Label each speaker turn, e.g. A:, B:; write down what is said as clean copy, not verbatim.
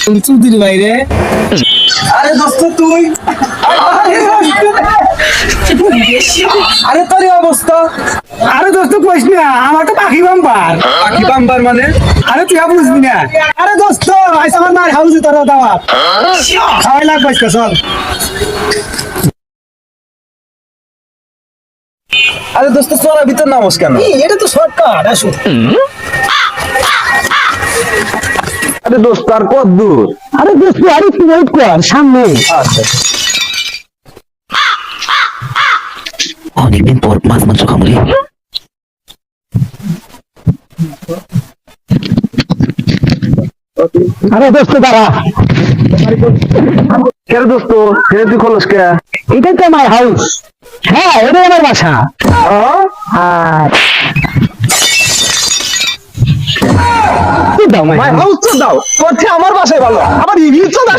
A: চুদির বাইরে আরে দোস্ত তুই আরে তোর অবস্থা আরে দোস্ত কইস না আমার তো পাখি বাম্পার মানে আরে তুই বুঝবি না আরে দোস্ত আইস আমার মার হাউসে তোর দাওয়াত খাওয়াই লাগবে চল আরে দোস্ত চলা ভিতর নামস কেন এটা তো শর্টকাট আসো আরে দোস্ত আর কত দূর আরে দোস্ত আরে তুই ওয়েট কর সামনে আচ্ছা
B: অনেকদিন পর মাছ মাংস খাবো রে।
A: আরে দোস্ত দাঁড়া কেন দোস্ত তুই খোলস কে এটাই তো আমার হাউস হ্যাঁ এটাই আমার বাসা দাও মাই হাউস তো দাও তোর আমার বাসায় ভালো আমার রিভিউ তো দাও